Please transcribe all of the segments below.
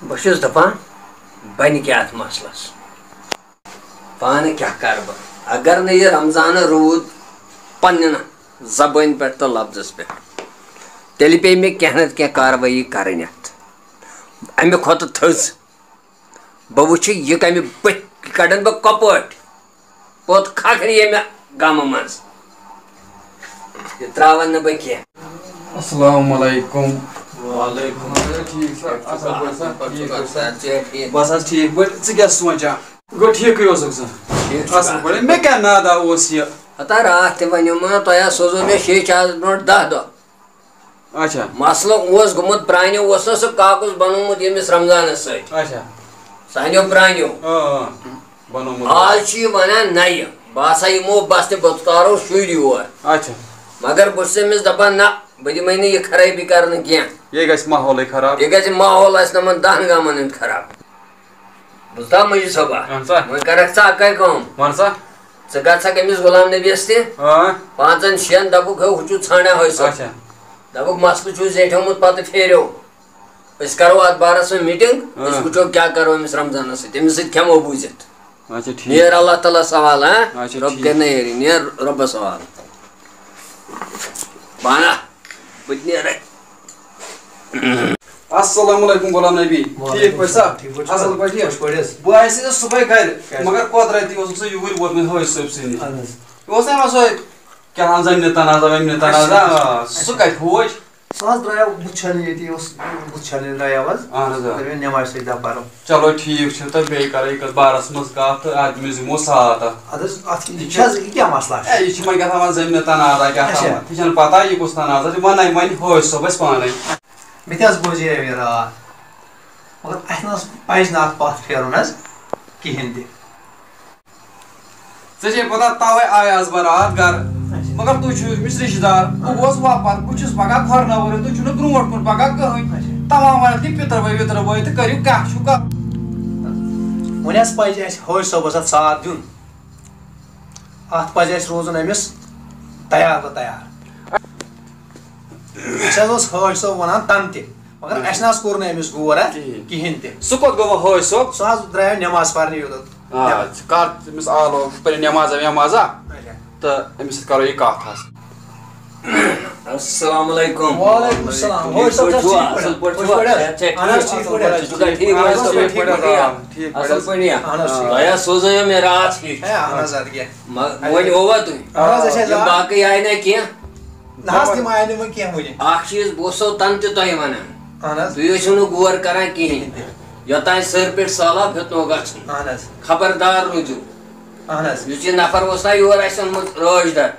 بشس دپان بن کیا مسلس پانے کیا کر اگر نا یہ رمضان رود پن زبان پہ تو لفظ پہ تیل پی مے کینٛہہ نتہٕ کینٛہہ کاروٲیی کرٕنۍ اتھ امہِ کھۄتہٕ تھٔز بہٕ وٕچھِ یہِ کمہِ بٔتھۍ کڑن بہٕ کۄپٲٹھۍ پوٚت کھکھرِ ییٚمہِ گامہٕ منٛز یہِ تراون نہٕ بہٕ کینٛہہ. السلام علیکم. وعلیکم بس حظ ٹھیک پٲٹھۍ ژٕ کیٛاہ سونٛچان گوٚو ٹھیٖکٕے اوسُکھ ژٕ اصل پٲٹھۍ مےٚ کیٛاہ نادا اوس یہِ ہتا راتھ تہِ ونیوما تۄہہِ سوزو مےٚ شیٚچھ آز برونٛٹھ 10 دۄہ. اچھا مسلہٕ اوس گوٚمُت پرٛانیو اوس نہ سُہ کاکُز بنومُت ییٚمِس رمضانس سۭتۍ اچھا سُہ انیو پرٛانیو بنومُت آز چھُ یہِ ونان نَیہِ بہٕ ہسا یِمو بس تہِ بہٕ تارو شُرۍ یور اچھا مگر بہٕ چھُس أمِس دپان نہ بہٕ دِمے نہٕ یہِ خرٲبی کرنہٕ کینٛہہ یہِ گژھِ ماحولٕے خراب یہِ گژھِ ماحول آسہِ نہٕ یِمن 10 گامن ہُنٛد خراب بوٗزتھا مجید صٲبا وۄنۍ کرکھ ژٕ اکٲے کٲم ون سا ژٕ گژھکھ أمِس غلام نبیَس تہِ 5-6 دپُکھ ہے ہُہ چھُ ژھانڈان ہُہ صٲب دپُکھ مسلہٕ چھُ زیٹھیومُت پتہٕ پھیریو أسۍ کرو اتھ بارس منٛز میٖٹنگ أسۍ وٕچھو کیٛاہ کرو أمِس رمضانس سۭتۍ أمِس سۭتۍ کھٮ۪مو بوٗزِتھ نیر اللہ تعالیٰ سوال رۄب کر نیری نیر رۄبس سوال بانا بہٕ تہِ نیرے. السلام علیکم غلام نبی ٹھیک پٲٹھۍ سا اصل پٲٹھۍ بہٕ آیس ژےٚ صُبحٲے گرِ مگر کوترتی اوسُکھ ژٕ یوٗرۍ ووتمُت حٲج صٲب سٕے نِش یہِ اوس نا سُہ کیٛاہ تام زمینہِ تنازا ومینہِ تنازا سُہ کتہِ ہوج سُہ حظ درٛایو بُتھ چھلنہِ ییٚتی اوس بُتھ چھلنہِ درٛایو حظ اہن حظ مےٚ نٮ۪مازِ سۭتۍ دَپ پرو چلو ٹھیٖک چھُ تہٕ بیٚیہِ کرو یہِ بارس منٛز کتھ تہٕ أمِس دِمو ساتھ اَدٕ حظ اَتھ یہِ چھِ حظ یہِ کیٛاہ مسلہٕ اے یہِ چھِ وۄنۍ کیٛاہ تھاوان زٔمیٖنہِ تنازا کیٛاہ تھاوان یہِ چھنہٕ پتہ یہِ کُس تنازا چھُ ونے وۄنۍ حٲج صٲبس پانے مےٚ تہِ حظ بوزے یہِ راتھ مگر اَسہِ نہ حظ پزِ نہٕ اَتھ پتھ پھیرُن حظ کِہینۍ تہِ ژےٚ چھے پتہ توے آیاس بہٕ راتھ گرٕ مگر تُہۍ چھِو أمِس رِشتہٕ دار بہٕ گوس وۄپر بہٕ چھُس پگاہ کھۄرناوُن تُہۍ چھِو نہٕ برونٛٹھ کُن پگاہ کٕہٕنۍ تمام ونان تِم پِتٕر بٲے وِتٕر بٲے تہٕ کٔرِو کیٛاہ چھُو کرُن وۄنۍ حظ پزِ اَسہِ حٲج صٲبس اَتھ ساتھ دیُن اَتھ پزِ اَسہِ روزُن أمِس تیار بہٕ تیار اَسہِ حظ اوس حٲج صٲب ونان تنہٕ تہِ مگر اَسہِ نہ حظ کوٚر نہٕ أمِس غور اَتھ کِہینۍ تہِ سُہ کوٚت گوٚو وۄنۍ حٲج صٲب سُہ حظ درٛایو نٮ۪ماز پرنہِ یوٚتَتھ ژٕ کر أمِس آلو پٔرِو نٮ۪مازا وٮ۪مازا تہٕ أمِس سۭتۍ کرو یہِ کتھ حظ. السلام علیکم. وعلیکم السلام. اصل پٲٹھۍ تۄہہِ سوزیو مےٚ راتھ وۄنۍ اووا تُہۍ باقٕے آیہِ نہ کینٛہہ اکھ چیٖز بہٕ اوسو تنہٕ تہِ تۄہہِ ونان تُہۍ ٲسِو نہٕ غور کران کِہینۍ یوٚتانۍ سر پٮ۪ٹھ سہلاب ہیوٚتنو گژھُن خبردار روٗزِو یُس یہِ نفر اوس نا یور اسہِ اوٚنمُت رٲچھ در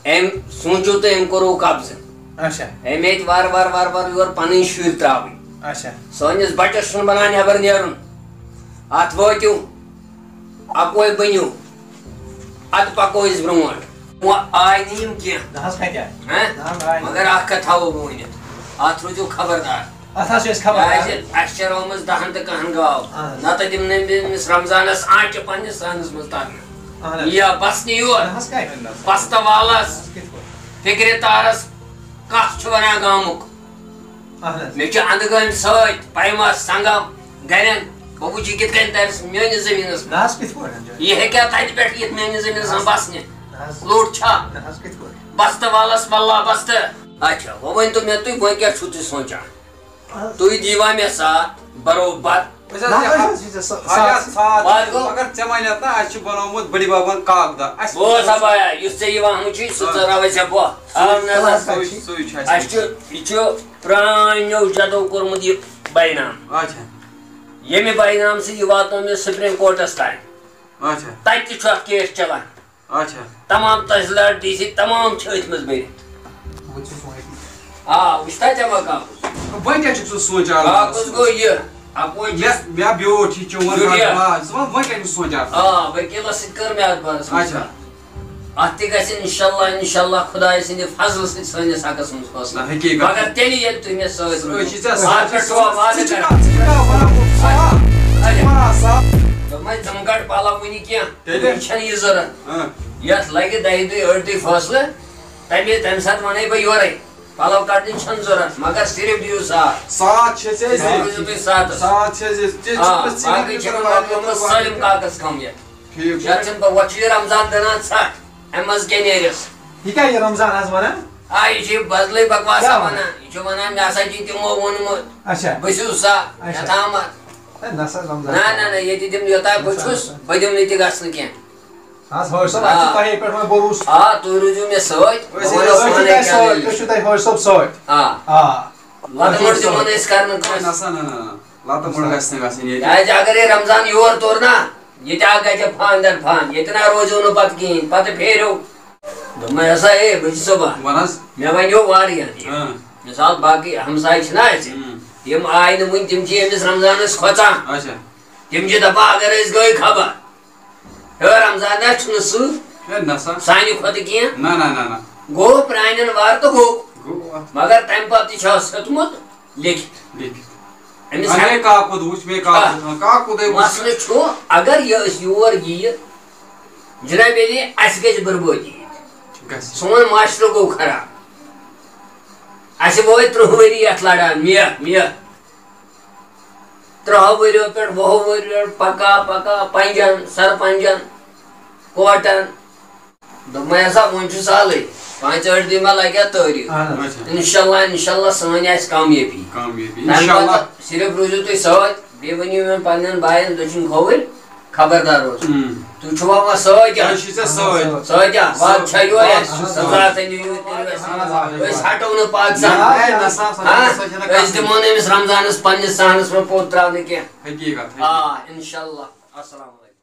أمۍ سوٗنٛچِو تہٕ أمۍ کوٚروٕ قبضہٕ أمۍ ہیٚتۍ وارٕ وارٕ یور پنٕنۍ شُرۍ تراوٕنۍ سٲنِس بچس چھُنہٕ بنان نٮ۪بر نیرُن اتھ وٲتِو اکوے بٔنِو ادٕ پکو أسۍ برونٛٹھ وۄنۍ آے نہٕ یِم کینٛہہ مگر اکھ کتھ تھاوو بہٕ ؤنِتھ اتھ روٗزِو خبردار اَسہِ چھِ رٲومٕژ 10 تہٕ 11 گاو نتہٕ دِمہٕ نہٕ أمِس رمضانس آنچہِ پننِس سانس منٛز ترنہٕ یہِ بسنہِ یور بستہٕ والس فِکرِ تارس کتھ چھُ ونان گامُک مےٚ چھُ انٛدٕ گٲمۍ سۭتۍ پیما سنگم گرٮ۪ن بہٕ وٕچھِ یہِ کِتھ کٔنۍ ترِ میٲنِس زٔمیٖنس منٛز یہِ ہیٚکیٛاہ تتہِ پٮ۪ٹھ یِتھ میٲنِس زٔمیٖنس منٛز بسنہِ لوٚٹ چھا بستہٕ والس واللہ بستہٕ اچھا وۄنۍ ؤنۍتو مےٚ تُہۍ وۄنۍ کیٛاہ چھُو تُہۍ سونٛچان تُہۍ دیٖوا مےٚ ساتھ برابر مگر ژےٚ ونیتھ نا اسہِ چھُ بنومُت بٔڈِ ببن کاکدا بوز ابایا یُس ژےٚ یِوان چھُے سُہ ژٲراوے ژےٚ بۄہ اَسہِ چھُ یہِ چھُ پرٛانیو جدو کوٚرمُت یہِ بینام ییٚمہِ بینام سۭتۍ یہِ واتنو مےٚ سپرِنگ کورٹس تانۍ تتہِ تہِ چھُ اکھ کیس چلان تمام تحصیلدار ڈی سی تمام چھِ أتھۍ منٛز بٔرِتھ آ وٕچھتھا ژےٚ وۄنۍ کاکُز وۄنۍ کیٛاہ چھُکھ ژٕ سونٛچان کاکُز گوٚو یہِ اپوے مےٚ بیوٗٹھ یہِ چون وۄنۍ کیٛاہ چھُکھ سونٛچان آ وکیٖلس سۭتۍ کٔر مےٚ اتھ بارس منٛز اتھ تہِ گژھِ انشاءاللہ خۄداے سٕنٛدِ فضلہٕ سۭتۍ سٲنِس حقس منٛز فٲصلہٕ مگر تیٚلہِ ییٚلہِ تُہۍ مےٚ سۭتۍ دوٚپمے ژٕ گڑ پلو وُنہِ کینٛہہ چھنہٕ یہِ ضروٗرت یتھ لگہِ 10 دۄہہِ 8 دۄہہِ فٲصلہٕ تمہِ ساتہٕ ونَے بہٕ یورے پلو کڑنی چھن ضرورت مگر صرف دیو ساتھ ساتھ چھے سے روزو تھی ساتھ باقی چھے سالم کاغذ کم یہ چھن پا وچی رمضان دنان ساتھ امز کے نیرس یہ کیا یہ رمضان آز ونا یہ چھ بدلے بکواسا ونا یہ چھ ونا میں آسا جی تیمو ونمت بسیو سا یتامت نا یہ تی دم یوتا بچوس بدم نیتی گسن کین آز ہوش صاحب اچھا تاہی پر میں بروس تو روزو میں سوچ اشو تاہی ہوش صاحب سوچ لات مڑ جو من اس کرن نسا نا لات مڑ گسن یہ اگر یہ رمضان یور تورنا یہ تے آگا چھ پھاندر پھان یتنا روزو نو پت کین پت پھیرو میں ایسا ہے بچ صبح میں ونیو واریاں مثال باقی ہمسائے چھنا ایسے یم آئی نمون تم چھ امس رمضان اس کھوچان تم چھ دپا اگر اس گئی خبر رمضان چھن سو سانہ کھت کی گو پرانین وار تو گو مگر تم پتہ چھس ہتمت لکھ مسئلہ چھو اگر یہ یور یہ جناب علی اس گژھِ بربٲدی سون معاشرٕ گوٚو خراب اسہِ وٲتۍ 30 ؤری یتھ لڑان مےٚ 30 ؤریو پٮ۪ٹھ 20 ؤریو پکا پنجن سرپنجن کوٹن دوٚپمَے ہسا وۄنۍ چھُ سہلٕے 5-8 دۄہ ما لگہِ تٲریٖخ انشاءاللہ سٲنۍ آسہِ کامیٲبی تمہِ پتہٕ صرف روٗزِو تُہۍ سۭتۍ بیٚیہِ ؤنِو مےٚ پننٮ۪ن بایَن دٔچھِنۍ کھووٕرۍ خبردار روز تُہۍ چھُوا وۄنۍ سۭتۍ بات چھا یورٕ اَسہِ سزا أسۍ ہٹو نہٕ پاکستان أسۍ دِمو نہٕ أمِس رمضانس پننِس صحنس منٛز پوٚت تراونہٕ کینٛہہ انشاءاللہ السلام علیکم